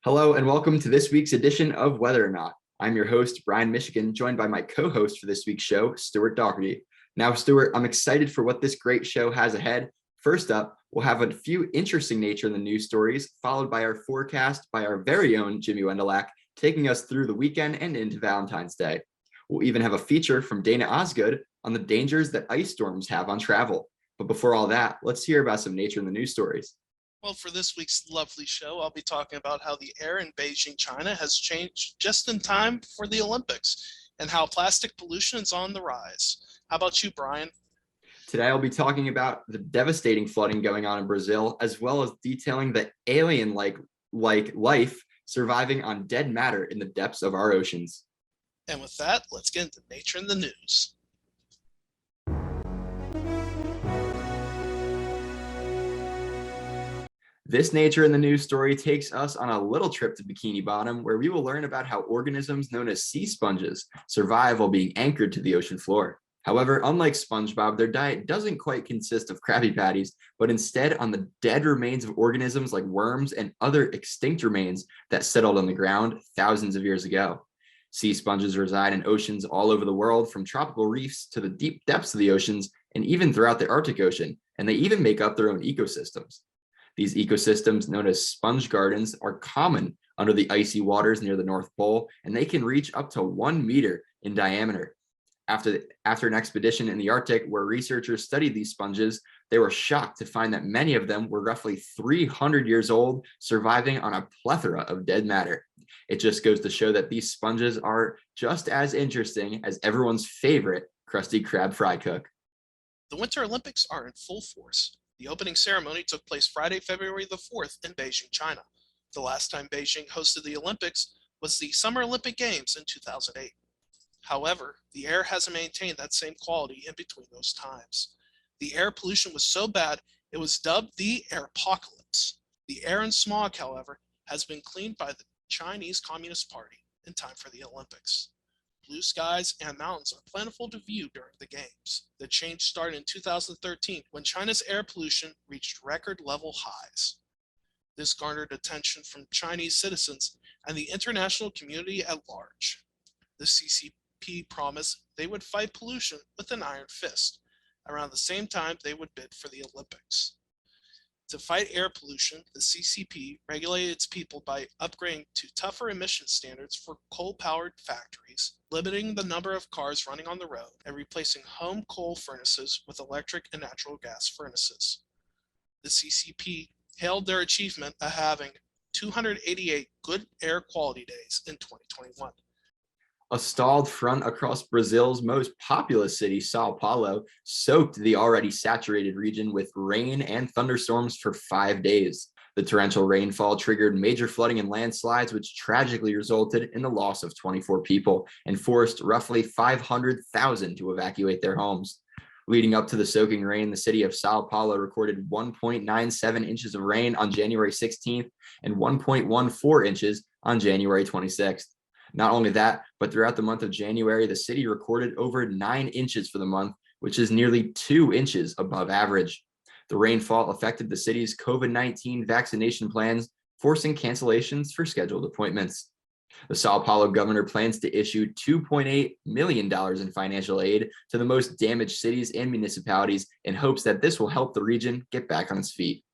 Hello and welcome to this week's edition of Whether or Not. I'm your host, Brian Michigan, joined by my co-host for this week's show, Stuart Dougherty. Now, Stuart, I'm excited for what this great show has ahead. First up, we'll have a few interesting nature in the news stories, followed by our forecast by our very own Jimmy Wendolek, taking us through the weekend and into Valentine's Day. We'll even have a feature from Dana Osgood on the dangers that ice storms have on travel. But before all that, let's hear about some nature in the news stories. Well, for this week's lovely show, I'll be talking about how the air in Beijing, China has changed just in time for the Olympics and how plastic pollution is on the rise. How about you, Brian? Today, I'll be talking about the devastating flooding going on in Brazil, as well as detailing the alien-like life surviving on dead matter in the depths of our oceans. And with that, let's get into nature in the news. This Nature in the News story takes us on a little trip to Bikini Bottom, where we will learn about how organisms known as sea sponges survive while being anchored to the ocean floor. However, unlike SpongeBob, their diet doesn't quite consist of Krabby Patties, but instead on the dead remains of organisms like worms and other extinct remains that settled on the ground thousands of years ago. Sea sponges reside in oceans all over the world, from tropical reefs to the deep depths of the oceans, and even throughout the Arctic Ocean, and they even make up their own ecosystems. These ecosystems, known as sponge gardens, are common under the icy waters near the North Pole, and they can reach up to 1 meter in diameter. After an expedition in the Arctic where researchers studied these sponges, they were shocked to find that many of them were roughly 300 years old, surviving on a plethora of dead matter. It just goes to show that these sponges are just as interesting as everyone's favorite Krusty Krab fry cook. The Winter Olympics are in full force. The opening ceremony took place Friday, February the 4th in Beijing, China. The last time Beijing hosted the Olympics was the Summer Olympic Games in 2008. However, the air hasn't maintained that same quality in between those times. The air pollution was so bad, it was dubbed the airpocalypse. The air and smog, however, has been cleaned by the Chinese Communist Party in time for the Olympics. Blue skies and mountains are plentiful to view during the games. The change started in 2013 when China's air pollution reached record level highs. This garnered attention from Chinese citizens and the international community at large. The CCP promised they would fight pollution with an iron fist. Around the same time, they would bid for the Olympics. To fight air pollution, the CCP regulated its people by upgrading to tougher emission standards for coal-powered factories, limiting the number of cars running on the road, and replacing home coal furnaces with electric and natural gas furnaces. The CCP hailed their achievement of having 288 good air quality days in 2021. A stalled front across Brazil's most populous city, Sao Paulo, soaked the already saturated region with rain and thunderstorms for 5 days. The torrential rainfall triggered major flooding and landslides, which tragically resulted in the loss of 24 people and forced roughly 500,000 to evacuate their homes. Leading up to the soaking rain, the city of Sao Paulo recorded 1.97 inches of rain on January 16th and 1.14 inches on January 26th. Not only that, but throughout the month of January, the city recorded over 9 inches for the month, which is nearly 2 inches above average. The rainfall affected the city's COVID-19 vaccination plans, forcing cancellations for scheduled appointments. The Sao Paulo governor plans to issue $2.8 million in financial aid to the most damaged cities and municipalities in hopes that this will help the region get back on its feet.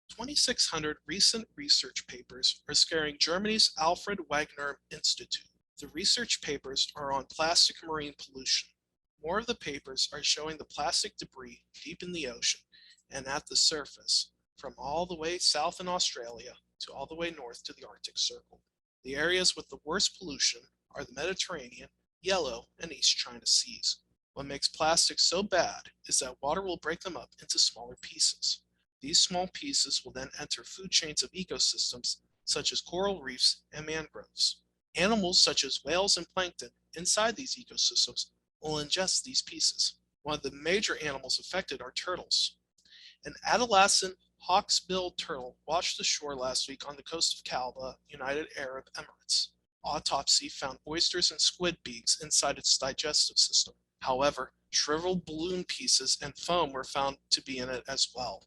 2,600 recent research papers are scaring Germany's Alfred Wegener Institute. The research papers are on plastic marine pollution. More of the papers are showing the plastic debris deep in the ocean and at the surface, from all the way south in Australia to all the way north to the Arctic Circle. The areas with the worst pollution are the Mediterranean, Yellow, and East China Seas. What makes plastics so bad is that water will break them up into smaller pieces. These small pieces will then enter food chains of ecosystems such as coral reefs and mangroves. Animals such as whales and plankton inside these ecosystems will ingest these pieces. One of the major animals affected are turtles. An adolescent hawksbill turtle washed ashore last week on the coast of Calba, United Arab Emirates. Autopsy found oysters and squid beaks inside its digestive system. However, shriveled balloon pieces and foam were found to be in it as well.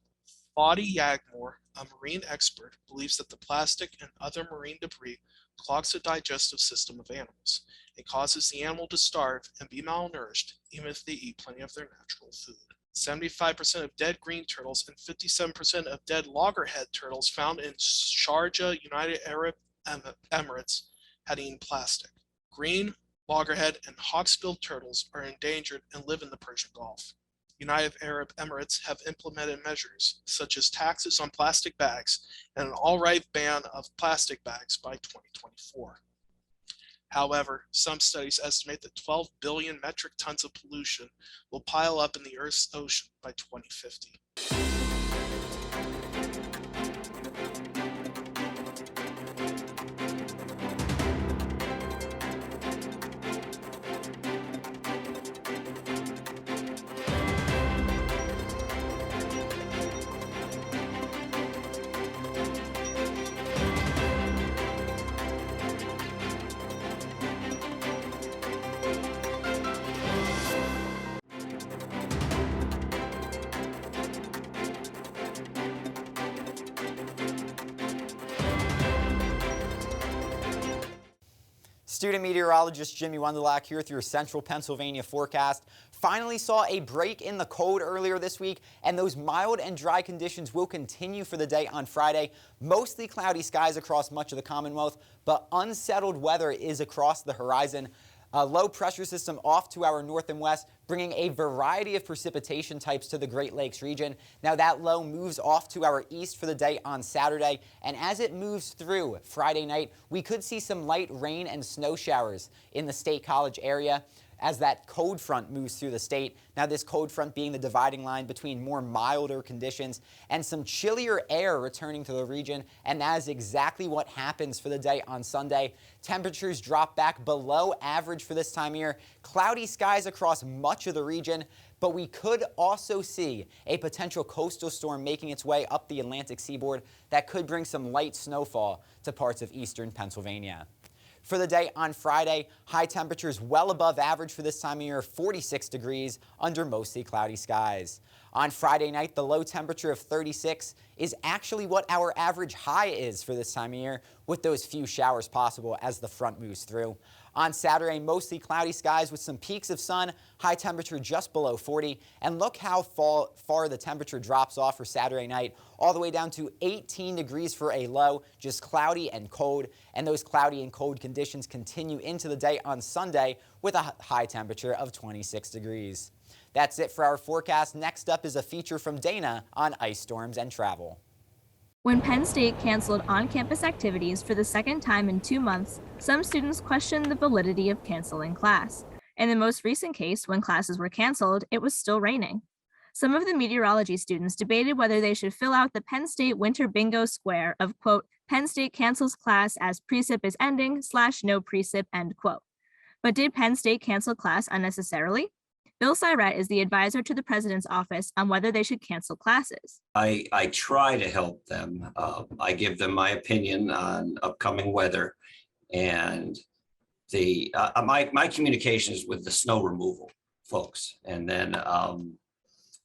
Claudie Yagmore, a marine expert, believes that the plastic and other marine debris clogs the digestive system of animals. It causes the animal to starve and be malnourished, even if they eat plenty of their natural food. 75% of dead green turtles and 57% of dead loggerhead turtles found in Sharjah, United Arab Emirates, had eaten plastic. Green, loggerhead, and hawksbill turtles are endangered and live in the Persian Gulf. United Arab Emirates have implemented measures such as taxes on plastic bags and an outright ban of plastic bags by 2024. However, some studies estimate that 12 billion metric tons of pollution will pile up in the Earth's ocean by 2050. Student meteorologist Jimmy Wendolek here with your central Pennsylvania forecast. Finally saw a break in the cold earlier this week, and those mild and dry conditions will continue for the day on Friday. Mostly cloudy skies across much of the Commonwealth, but unsettled weather is across the horizon. A low pressure system off to our north and west, bringing a variety of precipitation types to the Great Lakes region. Now that low moves off to our east for the day on Saturday, and as it moves through Friday night, we could see some light rain and snow showers in the State College area as that cold front moves through the state. Now this cold front being the dividing line between more milder conditions and some chillier air returning to the region, and that is exactly what happens for the day on Sunday. Temperatures drop back below average for this time of year. Cloudy skies across much of the region, but we could also see a potential coastal storm making its way up the Atlantic seaboard that could bring some light snowfall to parts of eastern Pennsylvania. For the day on Friday, high temperatures well above average for this time of year, 46 degrees under mostly cloudy skies. On Friday night, the low temperature of 36 is actually what our average high is for this time of year, with those few showers possible as the front moves through. On Saturday, mostly cloudy skies with some peaks of sun, high temperature just below 40. And look how far the temperature drops off for Saturday night, all the way down to 18 degrees for a low, just cloudy and cold. And those cloudy and cold conditions continue into the day on Sunday with a high temperature of 26 degrees. That's it for our forecast. Next up is a feature from Dana on ice storms and travel. When Penn State canceled on-campus activities for the second time in 2 months, some students questioned the validity of canceling class. In the most recent case, when classes were canceled, it was still raining. Some of the meteorology students debated whether they should fill out the Penn State winter bingo square of, quote, Penn State cancels class as precip is ending / no precip, end quote. But did Penn State cancel class unnecessarily? Bill Syrett is the advisor to the president's office on whether they should cancel classes. I try to help them. I give them my opinion on upcoming weather, and my communication is with the snow removal folks, and then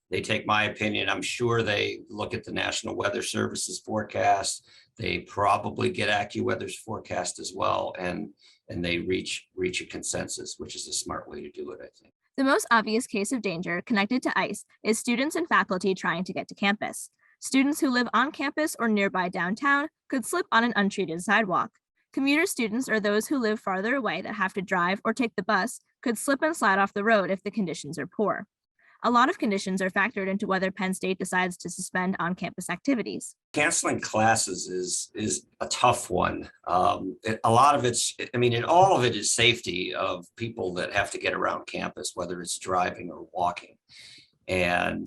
they take my opinion. I'm sure they look at the National Weather Service's forecast. They probably get AccuWeather's forecast as well, and they reach a consensus, which is a smart way to do it, I think. The most obvious case of danger connected to ice is students and faculty trying to get to campus. Students who live on campus or nearby downtown could slip on an untreated sidewalk. Commuter students or those who live farther away that have to drive or take the bus could slip and slide off the road if the conditions are poor. A lot of conditions are factored into whether Penn State decides to suspend on-campus activities. Canceling classes is a tough one. A lot of all of it is safety of people that have to get around campus, whether it's driving or walking. And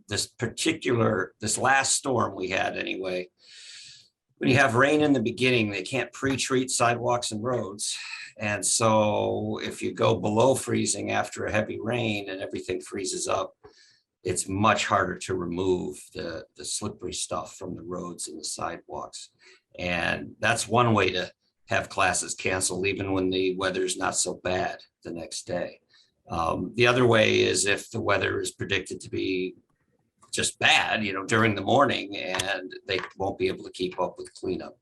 this last storm we had anyway, when you have rain in the beginning, they can't pre-treat sidewalks and roads. And so if you go below freezing after a heavy rain and everything freezes up, it's much harder to remove the slippery stuff from the roads and the sidewalks. And that's one way to have classes canceled, even when the weather's not so bad the next day. The other way is if the weather is predicted to be just bad, during the morning, and they won't be able to keep up with cleanup.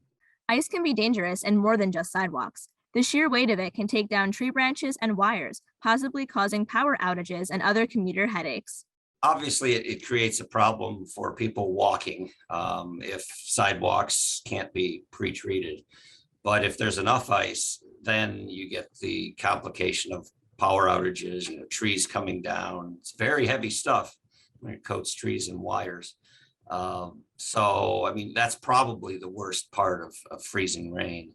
Ice can be dangerous in more than just sidewalks. The sheer weight of it can take down tree branches and wires, possibly causing power outages and other commuter headaches. Obviously, it creates a problem for people walking if sidewalks can't be pre-treated. But if there's enough ice, then you get the complication of power outages, trees coming down. It's very heavy stuff when it coats trees and wires. So, I mean, that's probably the worst part of freezing rain,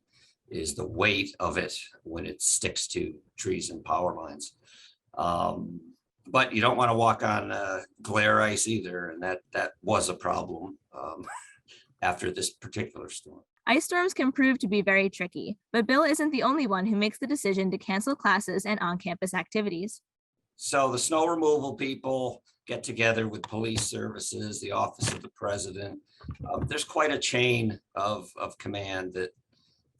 is the weight of it when it sticks to trees and power lines. But you don't want to walk on glare ice either, and that was a problem after this particular storm. Ice storms can prove to be very tricky, but Bill isn't the only one who makes the decision to cancel classes and on-campus activities. So the snow removal people get together with police services, the office of the president. There's quite a chain of command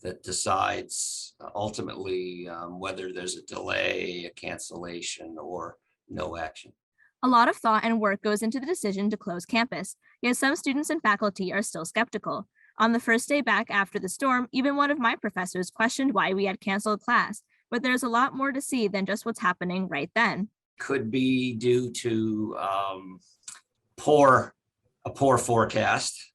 that decides ultimately whether there's a delay, a cancellation, or no action. A lot of thought and work goes into the decision to close campus, yet some students and faculty are still skeptical. On the first day back after the storm, even one of my professors questioned why we had canceled class, but there's a lot more to see than just what's happening right then. Could be due to a poor forecast.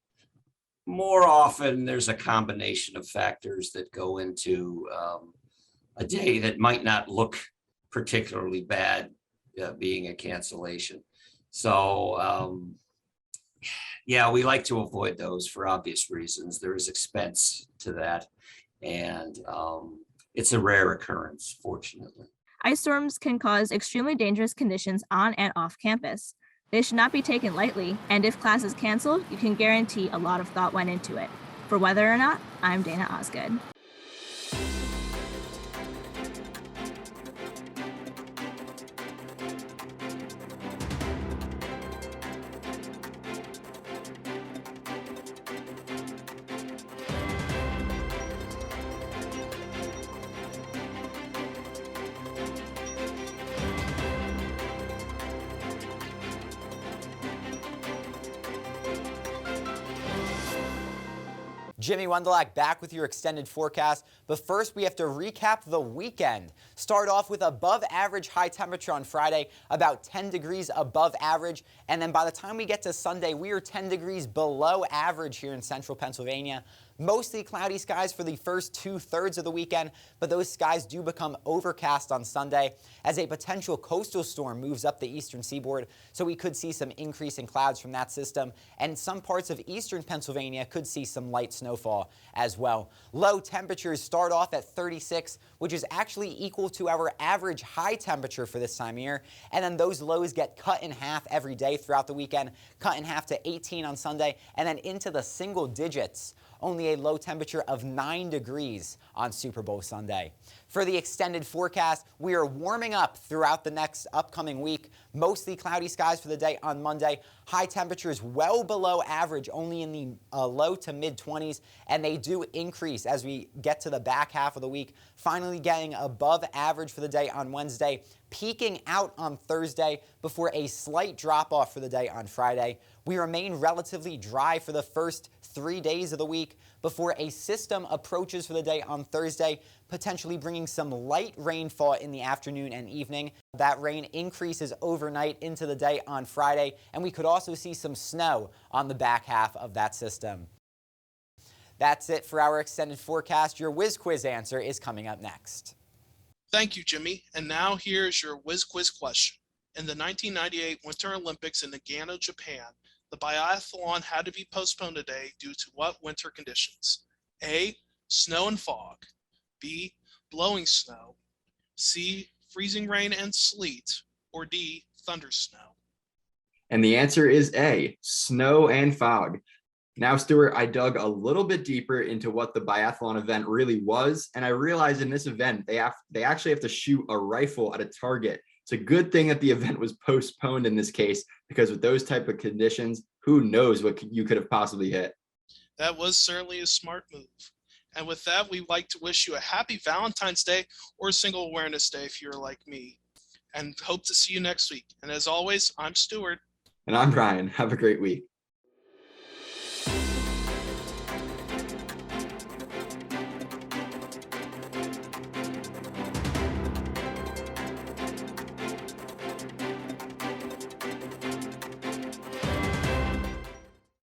More often, there's a combination of factors that go into a day that might not look particularly bad being a cancellation. So, yeah, we like to avoid those for obvious reasons. There is expense to that, and it's a rare occurrence, fortunately. Ice storms can cause extremely dangerous conditions on and off campus. They should not be taken lightly, and if class is canceled, you can guarantee a lot of thought went into it. For Whether or Not, I'm Dana Osgood. Jimmy Wendolek back with your extended forecast, but first we have to recap the weekend. Start off with above average high temperature on Friday, about 10 degrees above average, and then by the time we get to Sunday, we are 10 degrees below average here in central Pennsylvania. Mostly cloudy skies for the first 2/3 of the weekend, but those skies do become overcast on Sunday as a potential coastal storm moves up the eastern seaboard, so we could see some increase in clouds from that system, and some parts of eastern Pennsylvania could see some light snowfall as well. Low temperatures start off at 36, which is actually equal to our average high temperature for this time of year, and then those lows get cut in half every day throughout the weekend, cut in half to 18 on Sunday, and then into the single digits. Only a low temperature of 9 degrees on Super Bowl Sunday. For the extended forecast, we are warming up throughout the next upcoming week. Mostly cloudy skies for the day on Monday. High temperatures well below average, only in the low to mid 20s, and they do increase as we get to the back half of the week. Finally getting above average for the day on Wednesday, peaking out on Thursday before a slight drop off for the day on Friday. We remain relatively dry for the first 3 days of the week before a system approaches for the day on Thursday, potentially bringing some light rainfall in the afternoon and evening. That rain increases overnight into the day on Friday, and we could also see some snow on the back half of that system. That's it for our extended forecast. Your Whiz Quiz answer is coming up next. Thank you, Jimmy. And now here's your Whiz Quiz question. In the 1998 Winter Olympics in Nagano, Japan, the biathlon had to be postponed today due to what winter conditions? A, snow and fog. B, blowing snow. C, freezing rain and sleet. Or D, thunder snow. And the answer is A, snow and fog. Now, Stuart, I dug a little bit deeper into what the biathlon event really was, and I realized in this event, they actually have to shoot a rifle at a target. It's a good thing that the event was postponed in this case, because with those type of conditions, who knows what you could have possibly hit. That was certainly a smart move. And with that, we'd like to wish you a happy Valentine's Day or Single Awareness Day if you're like me, and hope to see you next week. And as always, I'm Stuart. And I'm Brian. Have a great week.